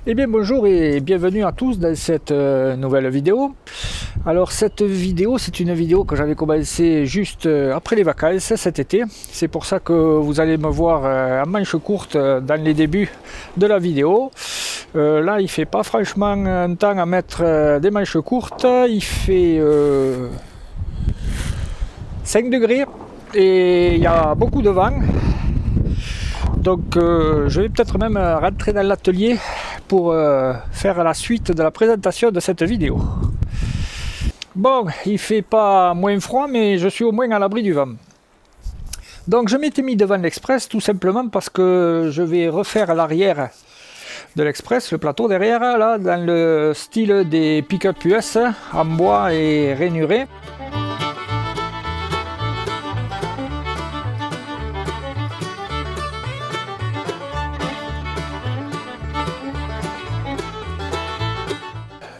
Eh bien bonjour et bienvenue à tous dans cette nouvelle vidéo. Alors cette vidéo, c'est une vidéo que j'avais commencé juste après les vacances cet été. C'est pour ça que vous allez me voir en manche courte dans les débuts de la vidéo. Là il fait pas franchement un temps à mettre des manches courtes. Il fait 5 degrés et il y a beaucoup de vent. Donc je vais peut-être même rentrer dans l'atelier pour faire la suite de la présentation de cette vidéo. Bon, il fait pas moins froid, mais je suis au moins à l'abri du vent. Donc je m'étais mis devant l'Express tout simplement parce que je vais refaire l'arrière de l'Express, le plateau derrière, là, dans le style des pick-up US, en bois et rainuré.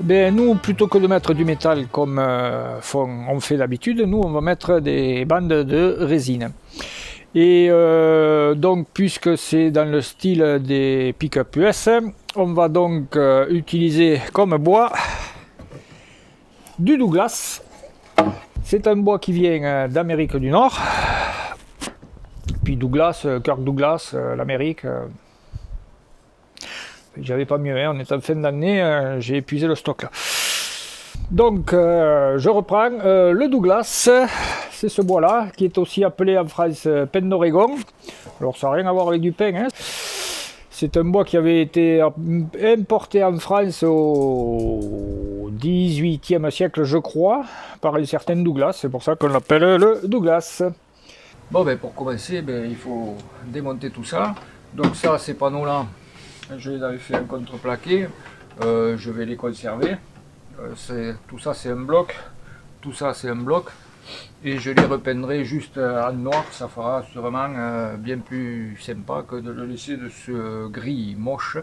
Ben, nous, plutôt que de mettre du métal comme on fait d'habitude, nous on va mettre des bandes de résine. Et donc, puisque c'est dans le style des pick-up US, on va donc utiliser comme bois du Douglas. C'est un bois qui vient d'Amérique du Nord. Puis Douglas, Kirk Douglas, l'Amérique. J'avais pas mieux, hein. On est en fin d'année, j'ai épuisé le stock là. Donc je reprends le Douglas, c'est ce bois là, qui est aussi appelé en France pin d'Oregon. Alors ça n'a rien à voir avec du pin, hein. C'est un bois qui avait été importé en France au XVIIIe siècle, je crois, par une certaine Douglas, c'est pour ça qu'on l'appelle le Douglas. Bon, ben pour commencer, ben, il faut démonter tout ça. Donc ça, ces panneaux là, je les avais fait un contreplaqué, je vais les conserver. Tout ça c'est un bloc, tout ça c'est un bloc, et je les repeindrai juste en noir. Ça fera sûrement bien plus sympa que de le laisser de ce gris moche.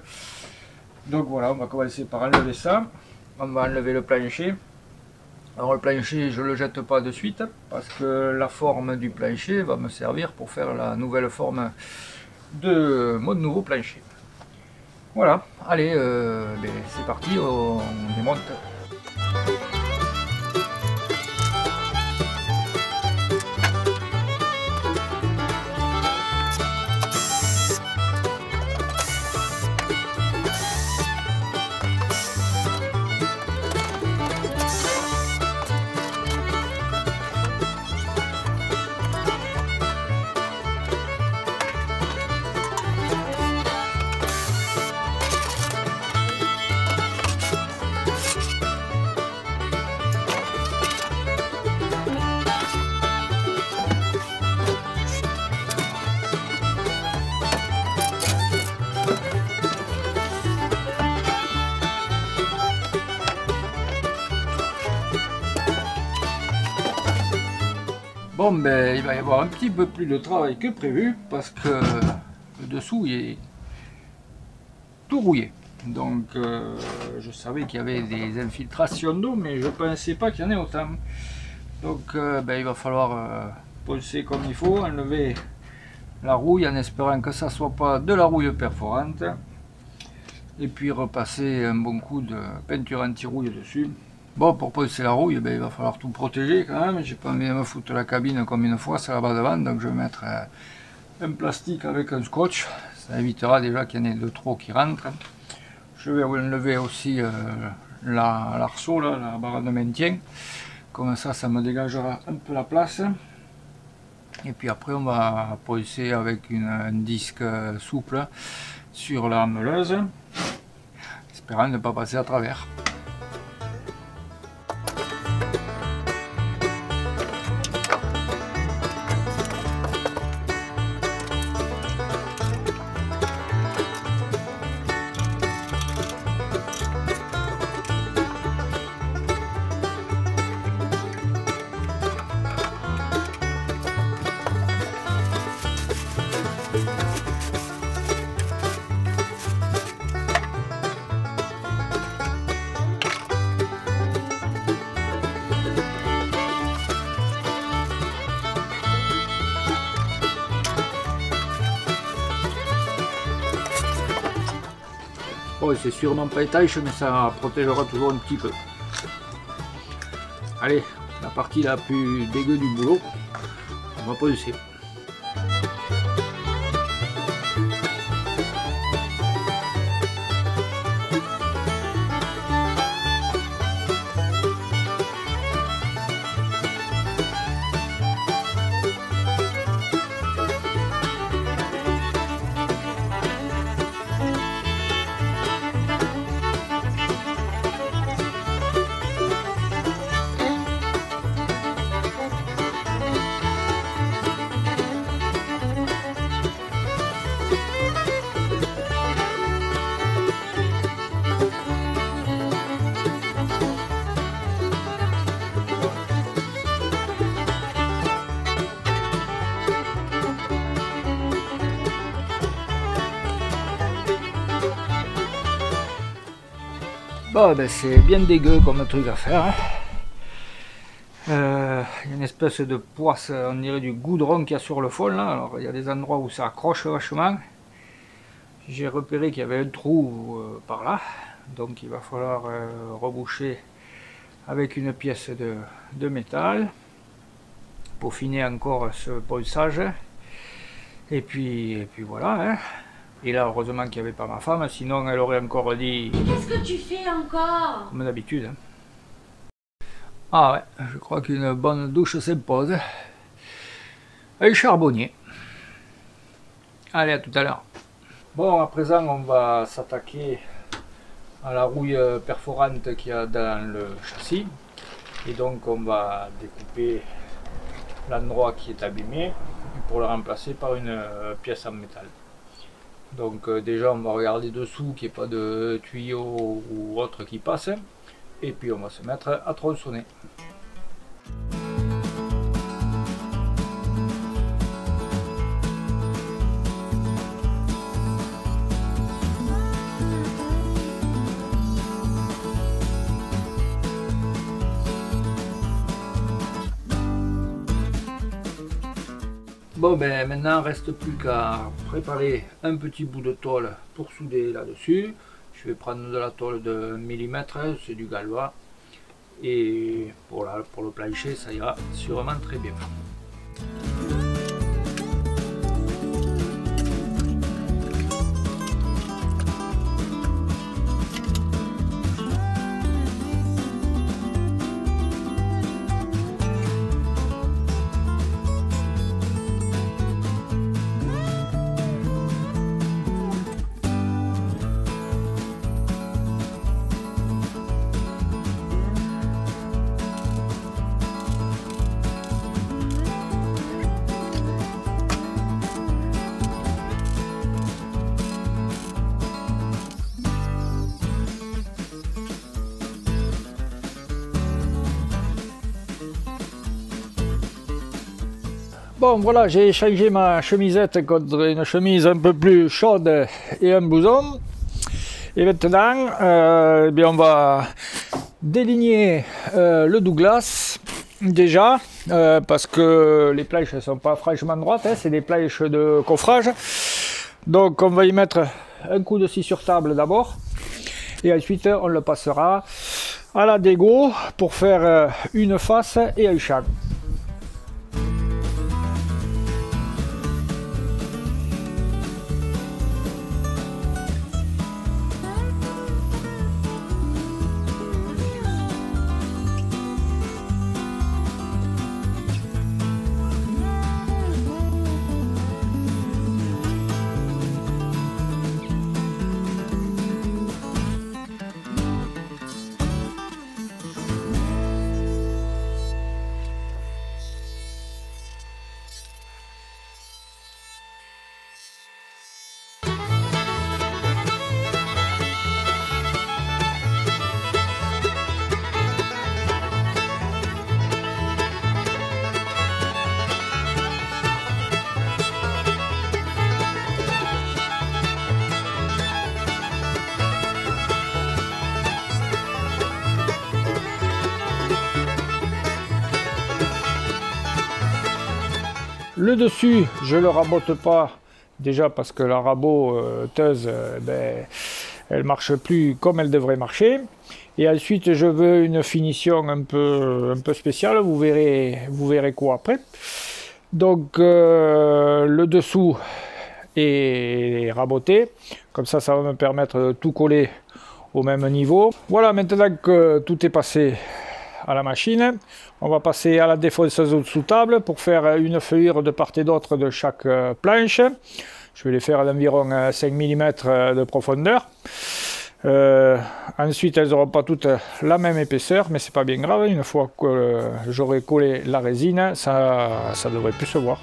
Donc voilà, on va commencer par enlever ça. On va enlever le plancher. Alors le plancher, je ne le jette pas de suite parce que la forme du plancher va me servir pour faire la nouvelle forme de mon nouveau plancher. Voilà, allez, c'est parti, on démonte. Bon, ben, il va y avoir un petit peu plus de travail que prévu parce que le dessous il est tout rouillé. Donc je savais qu'il y avait des infiltrations d'eau, mais je ne pensais pas qu'il y en ait autant. Donc il va falloir poncer comme il faut, enlever la rouille en espérant que ça ne soit pas de la rouille perforante. Et puis repasser un bon coup de peinture anti-rouille dessus. Bon, pour poncer la rouille, il va falloir tout protéger quand même. J'ai pas envie de me foutre la cabine comme une fois, c'est là-bas devant, donc je vais mettre un plastique avec un scotch. Ça évitera déjà qu'il y en ait de trop qui rentrent. Je vais enlever aussi l'arceau, la barre de maintien. Comme ça, ça me dégagera un peu la place. Et puis après, on va poncer avec un disque souple sur la meuleuse, espérant ne pas passer à travers. Bon, c'est sûrement pas étanche, mais ça protégera toujours un petit peu. Allez, la partie la plus dégueu du boulot, on va poser. Bon, ben c'est bien dégueu comme truc à faire. Hein. Il y a une espèce de poisse, on dirait du goudron qu'il y a sur le fond là. Alors il y a des endroits où ça accroche vachement. J'ai repéré qu'il y avait un trou par là. Donc il va falloir reboucher avec une pièce de métal. Peaufiner encore ce ponçage. Et puis voilà. Hein. Et là, heureusement qu'il n'y avait pas ma femme, sinon elle aurait encore dit... Qu'est-ce que tu fais encore? Comme d'habitude. Hein. Ah ouais, je crois qu'une bonne douche s'impose. Un charbonnier. Allez, à tout à l'heure. Bon, à présent, on va s'attaquer à la rouille perforante qu'il y a dans le châssis. Et donc, on va découper l'endroit qui est abîmé pour le remplacer par une pièce en métal. Donc déjà on va regarder dessous qu'il n'y ait pas de tuyaux ou autre qui passe. Et puis on va se mettre à tronçonner. Bon ben maintenant il ne reste plus qu'à préparer un petit bout de tôle pour souder là-dessus. Je vais prendre de la tôle de 1 mm, c'est du gallois. Et pour le plancher ça ira sûrement très bien. Bon voilà, j'ai changé ma chemisette contre une chemise un peu plus chaude et un blouson. Et maintenant, bien on va déligner le Douglas déjà, parce que les planches ne sont pas franchement droites, hein, c'est des planches de coffrage. Donc on va y mettre un coup de scie sur table d'abord. Et ensuite on le passera à la dégo pour faire une face et un champ. Le dessus, je ne le rabote pas, déjà parce que la raboteuse, elle marche plus comme elle devrait marcher. Et ensuite je veux une finition un peu spéciale, vous verrez quoi après. Donc le dessous est raboté, comme ça va me permettre de tout coller au même niveau. Voilà, maintenant que tout est passé à la machine, on va passer à la défonceuse sous table pour faire une feuillure de part et d'autre de chaque planche. Je vais les faire d'environ 5 mm de profondeur. Ensuite, elles n'auront pas toutes la même épaisseur, mais c'est pas bien grave. Une fois que j'aurai collé la résine, ça devrait plus se voir.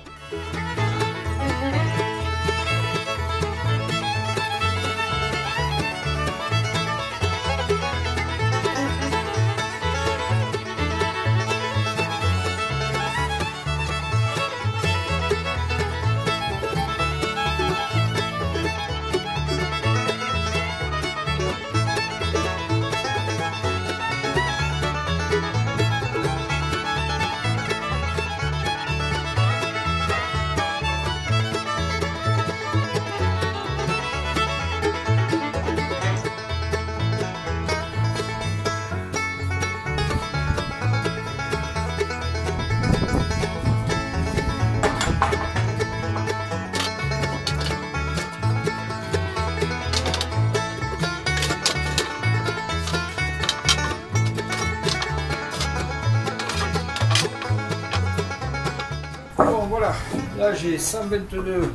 Bon voilà, là j'ai 122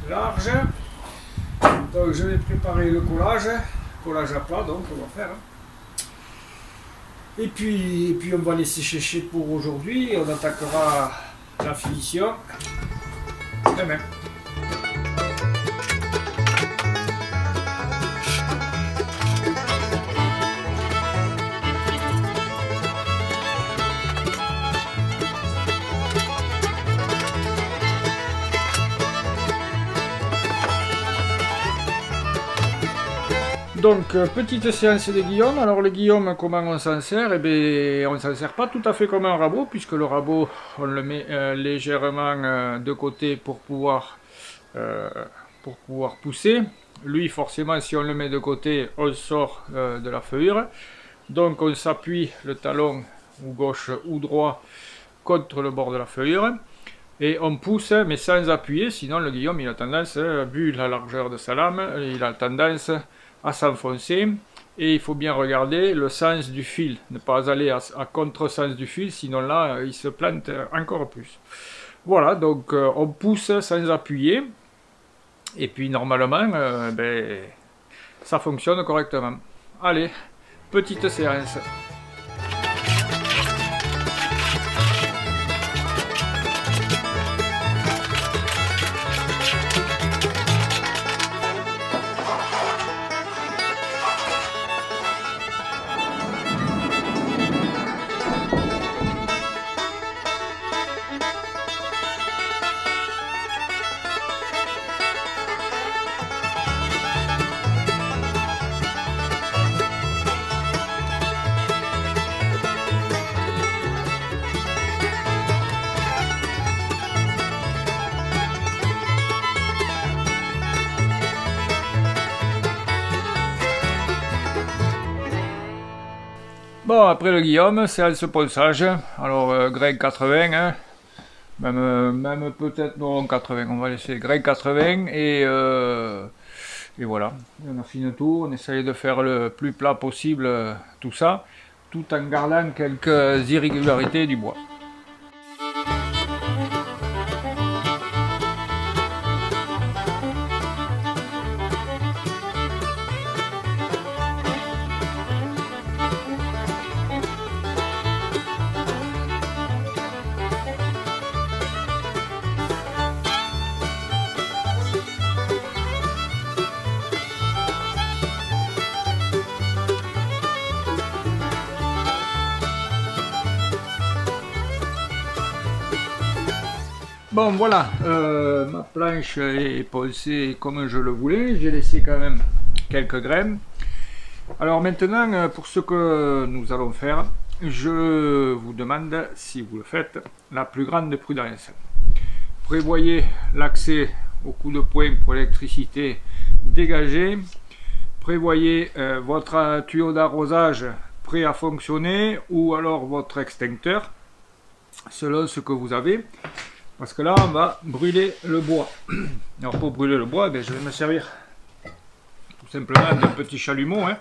large, donc je vais préparer le collage à plat, donc on va faire. Et puis on va laisser sécher pour aujourd'hui et on attaquera la finition demain. Donc petite séance de Guillaume. Alors le Guillaume, comment on s'en sert? Eh bien, on ne s'en sert pas tout à fait comme un rabot, puisque le rabot on le met légèrement de côté pour pouvoir pousser. Lui forcément, si on le met de côté, on sort de la feuillure. Donc on s'appuie le talon ou gauche ou droit contre le bord de la feuillure et on pousse, mais sans appuyer, sinon le Guillaume il a tendance, vu la largeur de sa lame, il a tendance à s'enfoncer. Et il faut bien regarder le sens du fil, ne pas aller à contre-sens du fil, sinon là il se plante encore plus. Voilà, donc on pousse sans appuyer et puis normalement ça fonctionne correctement. Allez, petite séance. Bon, après le Guillaume, c'est ce ponçage. Alors, Greg 80, hein, même peut-être non 80, on va laisser Greg 80 et voilà. On a fait une tour, on essaye de faire le plus plat possible tout ça, tout en gardant quelques irrégularités du bois. Bon voilà, ma planche est poncée comme je le voulais, j'ai laissé quand même quelques graines. Alors maintenant, pour ce que nous allons faire, je vous demande, si vous le faites, la plus grande prudence. Prévoyez l'accès au coup de poing pour l'électricité dégagé. prévoyez votre tuyau d'arrosage prêt à fonctionner ou alors votre extincteur, selon ce que vous avez. Parce que là, on va brûler le bois. Alors pour brûler le bois, je vais me servir tout simplement d'un petit chalumeau. Hein.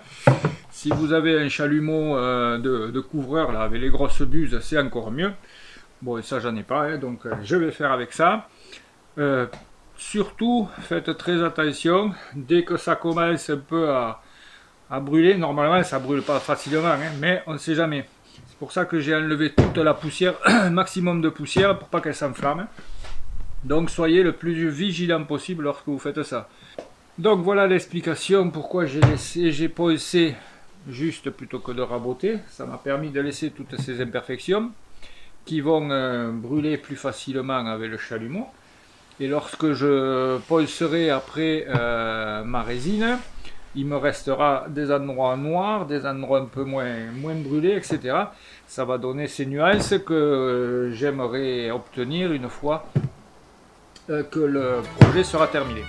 Si vous avez un chalumeau de couvreur là, avec les grosses buses, c'est encore mieux. Bon, et ça, j'en ai pas, hein, donc je vais faire avec ça. Surtout, faites très attention, dès que ça commence un peu à brûler, normalement ça brûle pas facilement, hein, mais on ne sait jamais. C'est pour ça que j'ai enlevé toute la poussière, maximum de poussière, pour pas qu'elle s'enflamme. Donc soyez le plus vigilant possible lorsque vous faites ça. Donc voilà l'explication pourquoi j'ai poncé juste plutôt que de raboter. Ça m'a permis de laisser toutes ces imperfections qui vont brûler plus facilement avec le chalumeau. Et lorsque je poncerai après ma résine, il me restera des endroits noirs, des endroits un peu moins brûlés, etc. Ça va donner ces nuances que j'aimerais obtenir une fois que le projet sera terminé.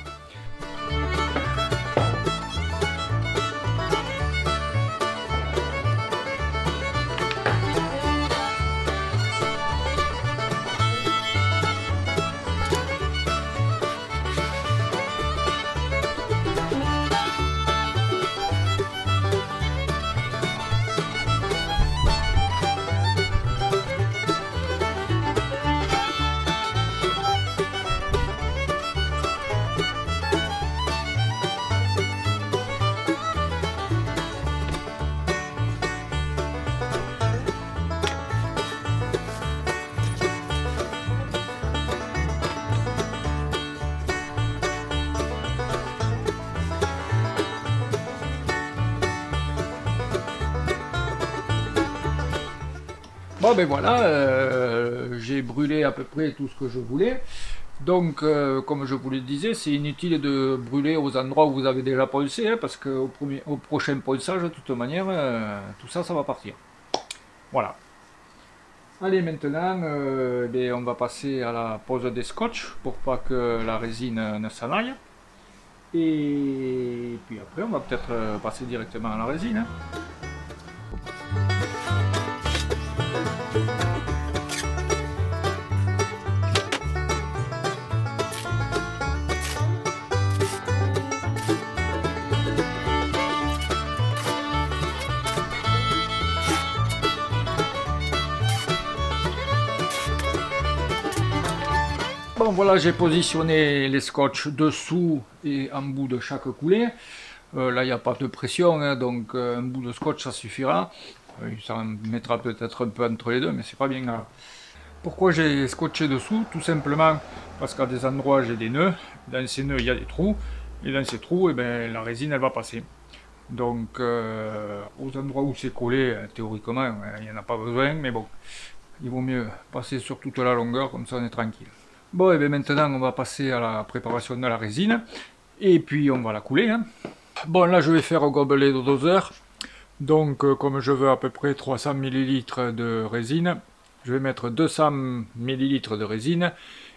Bon ben voilà, j'ai brûlé à peu près tout ce que je voulais. Donc comme je vous le disais, c'est inutile de brûler aux endroits où vous avez déjà poncé, hein, parce qu'au prochain ponçage, de toute manière, tout ça, ça va partir. Voilà. Allez, maintenant, on va passer à la pose des scotch pour pas que la résine ne s'en aille. Et puis après, on va peut-être passer directement à la résine. Hein. Bon voilà, j'ai positionné les scotch dessous et en bout de chaque coulée. Là il n'y a pas de pression, hein, donc un bout de scotch ça suffira. Ça en mettra peut-être un peu entre les deux, mais c'est pas bien grave. Pourquoi j'ai scotché dessous? Tout simplement parce qu'à des endroits j'ai des nœuds, dans ces nœuds il y a des trous, et dans ces trous la résine elle va passer. Donc aux endroits où c'est collé, théoriquement il n'y en a pas besoin, mais bon, il vaut mieux passer sur toute la longueur, comme ça on est tranquille. Bon, et bien maintenant on va passer à la préparation de la résine, et puis on va la couler. Hein. Bon, là je vais faire un gobelet de doseur, donc comme je veux à peu près 300 ml de résine, je vais mettre 200 ml de résine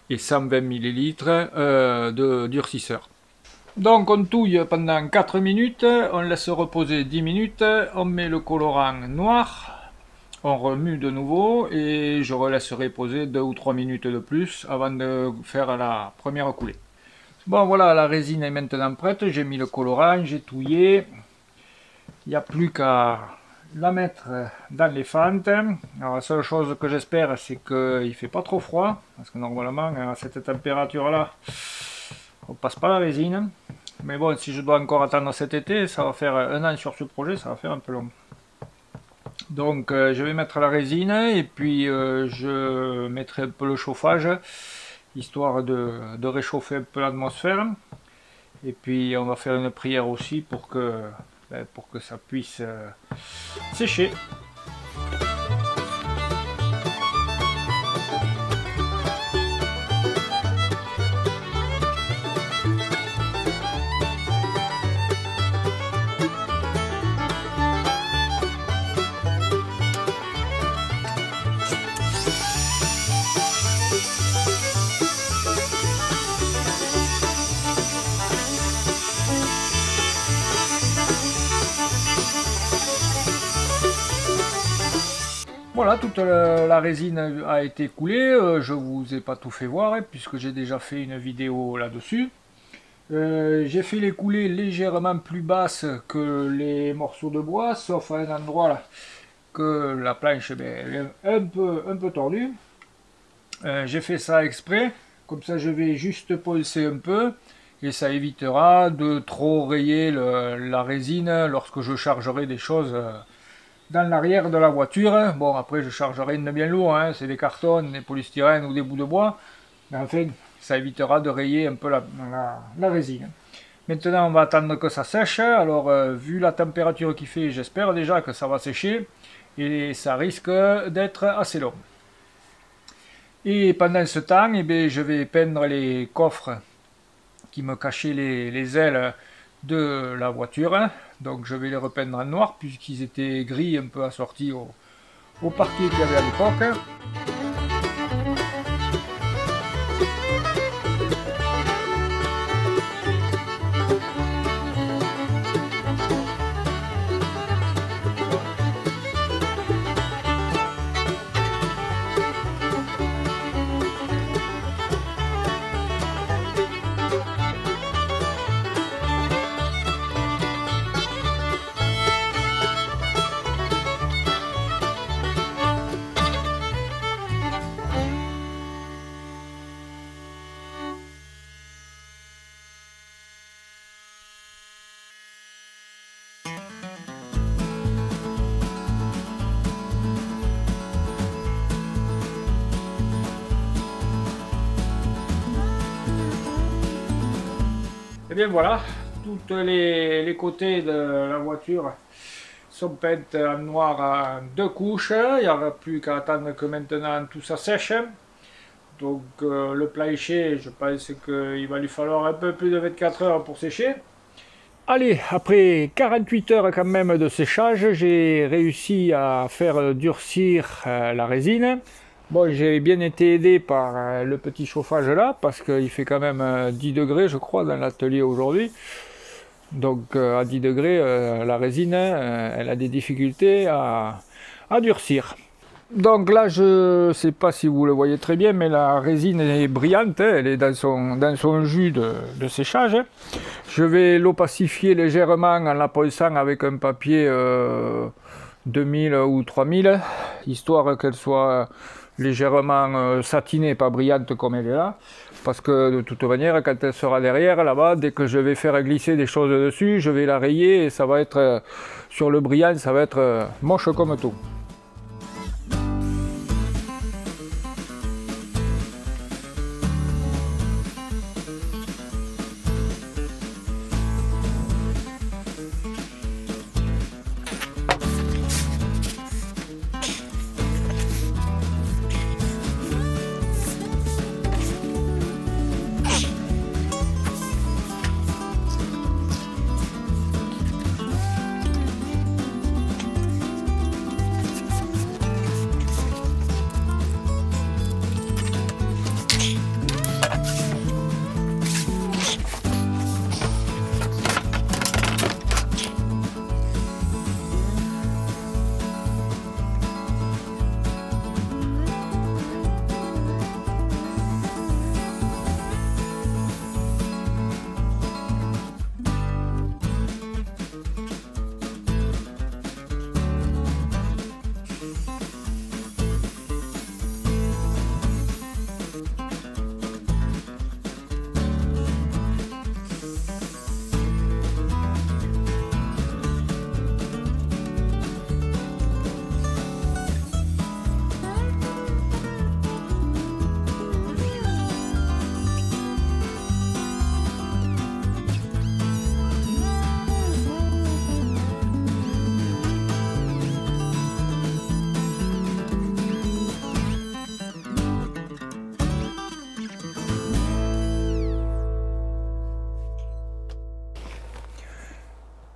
et 120 ml de durcisseur. Donc on touille pendant 4 minutes, on laisse reposer 10 minutes, on met le colorant noir. On remue de nouveau et je relaisserai poser 2 ou 3 minutes de plus avant de faire la première coulée. Bon voilà, la résine est maintenant prête, j'ai mis le colorant, j'ai touillé. Il n'y a plus qu'à la mettre dans les fentes. Alors la seule chose que j'espère c'est qu'il ne fait pas trop froid, parce que normalement à cette température là, on passe pas la résine. Mais bon, si je dois encore attendre cet été, ça va faire 1 an sur ce projet, ça va faire un peu long. Donc je vais mettre la résine et puis je mettrai un peu le chauffage, histoire de réchauffer un peu l'atmosphère. Et puis on va faire une prière aussi pour que ça puisse sécher. voilà, toute la résine a été coulée. Je vous ai pas tout fait voir, hein, puisque j'ai déjà fait une vidéo là-dessus. J'ai fait les coulées légèrement plus basses que les morceaux de bois, sauf à un endroit là, que la planche ben, est un peu tordue. J'ai fait ça exprès, comme ça je vais juste poncer un peu, et ça évitera de trop rayer la résine lorsque je chargerai des choses dans l'arrière de la voiture. Bon, après je chargerai une bien lourd, hein, c'est des cartons, des polystyrènes ou des bouts de bois, mais enfin ça évitera de rayer un peu la résine. Maintenant on va attendre que ça sèche. Alors vu la température qu'il fait, j'espère déjà que ça va sécher, et ça risque d'être assez long. Et pendant ce temps, eh bien, je vais peindre les coffres qui me cachaient les ailes de la voiture. Donc je vais les repeindre en noir puisqu'ils étaient gris un peu assortis au parquet qu'il y avait à l'époque. Et bien voilà, tous les côtés de la voiture sont peints en noir en 2 couches. Il n'y aura plus qu'à attendre que maintenant tout ça sèche. Donc le plancher, je pense qu'il va lui falloir un peu plus de 24 heures pour sécher. Allez, après 48 heures quand même de séchage, j'ai réussi à faire durcir la résine. Bon, j'ai bien été aidé par le petit chauffage là, parce qu'il fait quand même 10 degrés, je crois, dans l'atelier aujourd'hui. Donc à 10 degrés, la résine, elle a des difficultés à durcir. Donc là, je ne sais pas si vous le voyez très bien, mais la résine est brillante, elle est dans son jus de séchage. Je vais l'opacifier légèrement en la ponçant avec un papier 2000 ou 3000, histoire qu'elle soit légèrement satinée, pas brillante comme elle est là. Parce que de toute manière, quand elle sera derrière, là-bas, dès que je vais faire glisser des choses dessus, je vais la rayer et ça va être, sur le brillant, ça va être moche comme tout.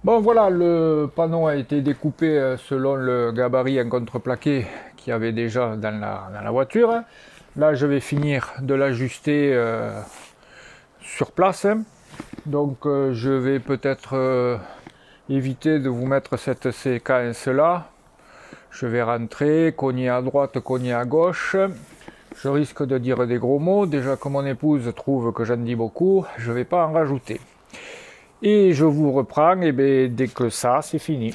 Bon voilà, le panneau a été découpé selon le gabarit en contreplaqué qu'il y avait déjà dans la voiture. Là je vais finir de l'ajuster sur place. Donc je vais peut-être éviter de vous mettre cette séquence là. Je vais rentrer, cogner à droite, cogner à gauche. Je risque de dire des gros mots. Déjà que mon épouse trouve que j'en dis beaucoup, je ne vais pas en rajouter. Et je vous reprends dès que ça, c'est fini.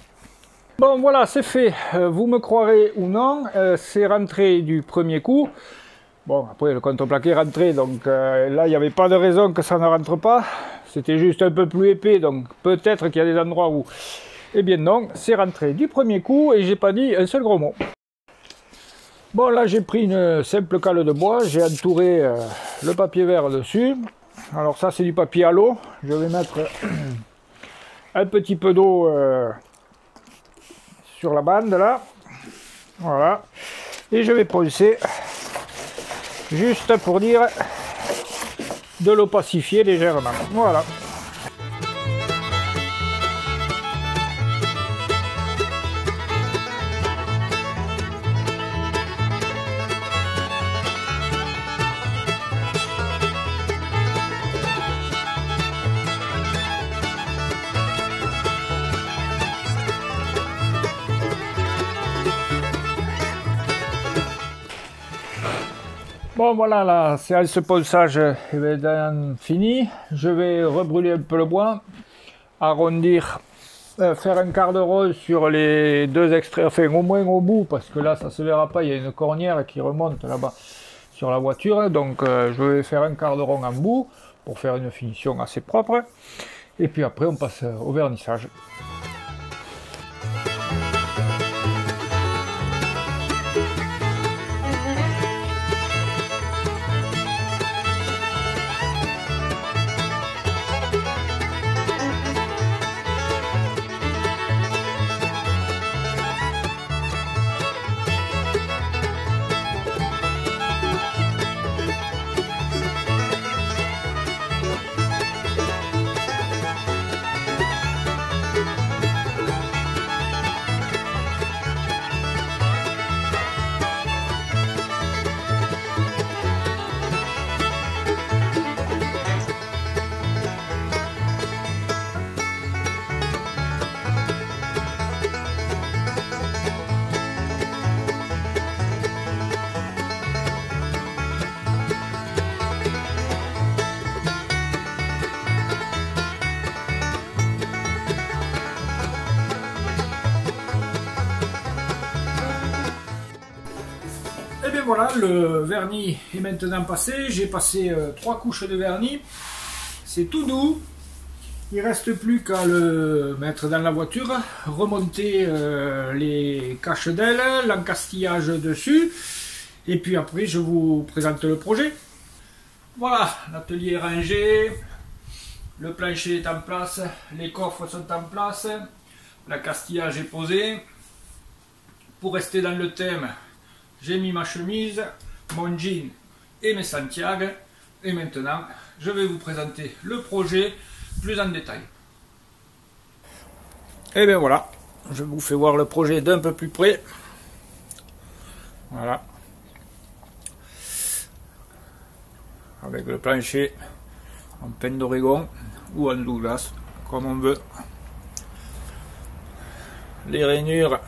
Bon voilà, c'est fait. Vous me croirez ou non, c'est rentré du premier coup. Bon, après le contreplaqué est rentré, donc là, il n'y avait pas de raison que ça ne rentre pas. C'était juste un peu plus épais, donc peut-être qu'il y a des endroits où... Eh bien non, c'est rentré du premier coup et j'ai pas dit un seul gros mot. Bon, là j'ai pris une simple cale de bois, j'ai entouré le papier vert dessus. Alors ça c'est du papier à l'eau, je vais mettre un petit peu d'eau sur la bande là. Voilà. Et je vais poncer juste pour dire de l'opacifier légèrement. Voilà. Bon voilà, la séance de ponçage est finie. Je vais rebrûler un peu le bois, arrondir, faire un quart de rose sur les deux extraits, enfin au moins au bout, parce que là ça se verra pas, il y a une cornière qui remonte là-bas sur la voiture. Donc je vais faire un quart de rond en bout pour faire une finition assez propre. Et puis après on passe au vernissage. Et bien voilà, le vernis est maintenant passé. J'ai passé 3 couches de vernis. C'est tout doux. Il ne reste plus qu'à le mettre dans la voiture, remonter les caches d'ailes, l'encastillage dessus. Et puis après, je vous présente le projet. Voilà, l'atelier est rangé. Le plancher est en place. Les coffres sont en place. L'accastillage est posé. Pour rester dans le thème, j'ai mis ma chemise, mon jean et mes Santiago. Et maintenant, je vais vous présenter le projet plus en détail. Et bien voilà, je vous fais voir le projet d'un peu plus près. Voilà. Avec le plancher en peine d'Oregon ou en Douglas, comme on veut. Les rainures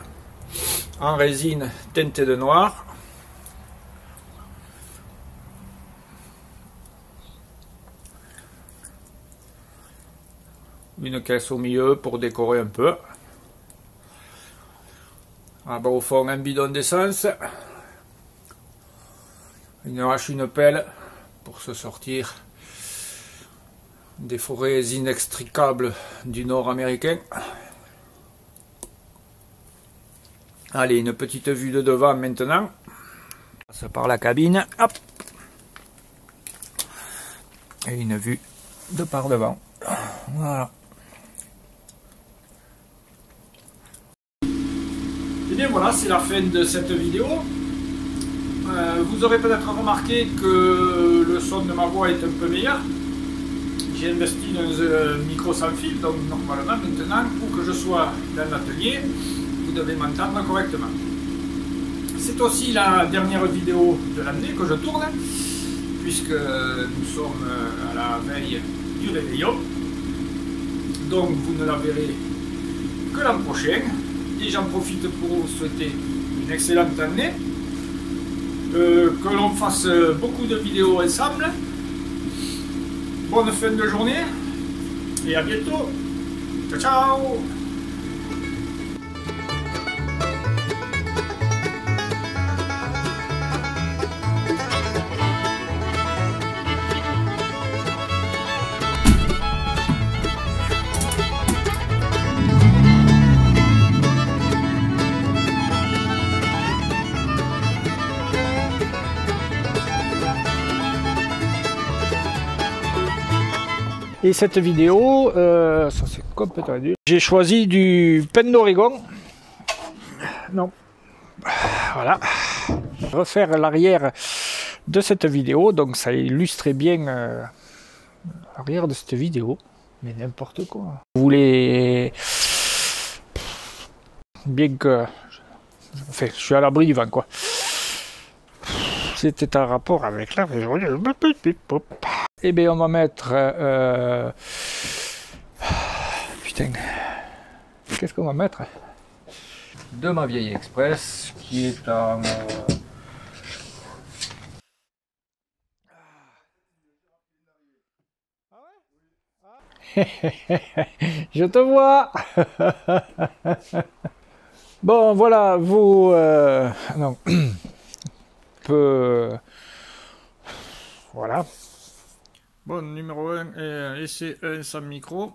en résine teintée de noir. Une caisse au milieu pour décorer un peu. Ah bah, au fond, un bidon d'essence. Une hache, une pelle pour se sortir des forêts inextricables du nord américain. Allez, une petite vue de devant maintenant. On passe par la cabine. Hop. Et une vue de par devant. Voilà. Et bien voilà, c'est la fin de cette vidéo. Vous aurez peut-être remarqué que le son de ma voix est un peu meilleur. J'ai investi dans un micro sans fil, donc normalement maintenant, pour que je sois dans l'atelier, vous devez m'entendre correctement. C'est aussi la dernière vidéo de l'année que je tourne, puisque nous sommes à la veille du réveillon. Donc vous ne la verrez que l'an prochain. Et j'en profite pour vous souhaiter une excellente année, que l'on fasse beaucoup de vidéos ensemble. Bonne fin de journée et à bientôt. Ciao ciao. Et cette vidéo, ça c'est complètement dur. J'ai choisi du pin d'Oregon. Non. Voilà. Refaire l'arrière de cette vidéo, donc ça illustrait bien l'arrière de cette vidéo. Mais n'importe quoi. Vous voulez... Bien que... Enfin, je suis à l'abri du vent, quoi. C'était un rapport avec la... Eh bien, on va mettre... Putain. Qu'est-ce qu'on va mettre? De ma vieille Express, qui est en... Je te vois. Bon, voilà, vous... non. Voilà. Bon, numéro 1, essai 1 sans micro.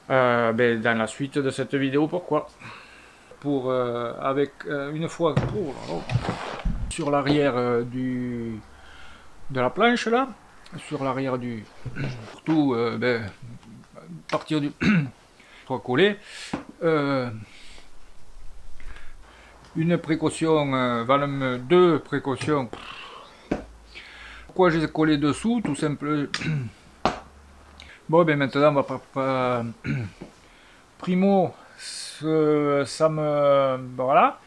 Ben, dans la suite de cette vidéo, pourquoi? Pour, avec une fois sur l'arrière de la planche, là, sur l'arrière du... Surtout, ben, partir du... soit collé. Une précaution, deux précautions. Pourquoi j'ai collé dessous? Tout simple. Bon, ben maintenant, on va pas. Primo, ça me. Voilà.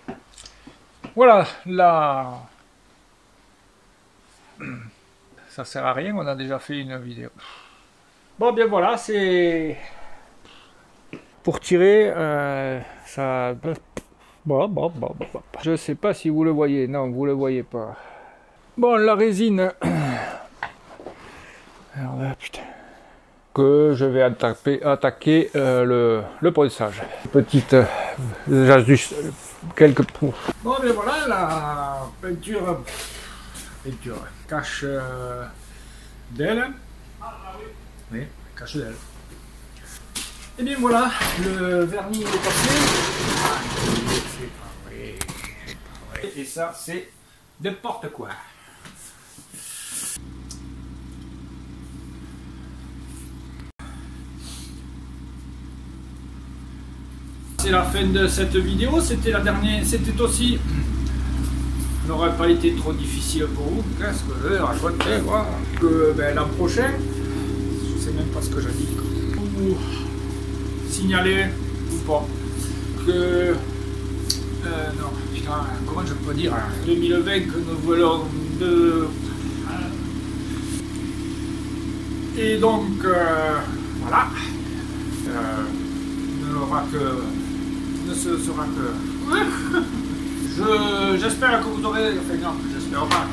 Voilà, là. Ça sert à rien, on a déjà fait une vidéo. Bon, bien voilà, c'est. Pour tirer, ça. Bon. Je sais pas si vous le voyez. Non, vous le voyez pas. Bon, la résine. Alors là, putain. Que je vais attaquer le ponçage. Petite. J'ajuste quelques poux. Bon, mais voilà la peinture. Cache d'aile. Oui, cache d'aile. Et bien voilà, le vernis est passé. C'est pas vrai. Et ça, c'est n'importe quoi. C'est la fin de cette vidéo. C'était la dernière. C'était aussi. N'aurait pas été trop difficile pour vous. Qu'est-ce que je vais raconter, moi? Que ben, l'an prochain, je sais même pas ce que j'ai dit. Ou signaler ou pas que non, putain, comment je peux dire 2020 que nous voulons de et donc voilà ne se sera que j'espère que vous aurez enfin non, j'espère pas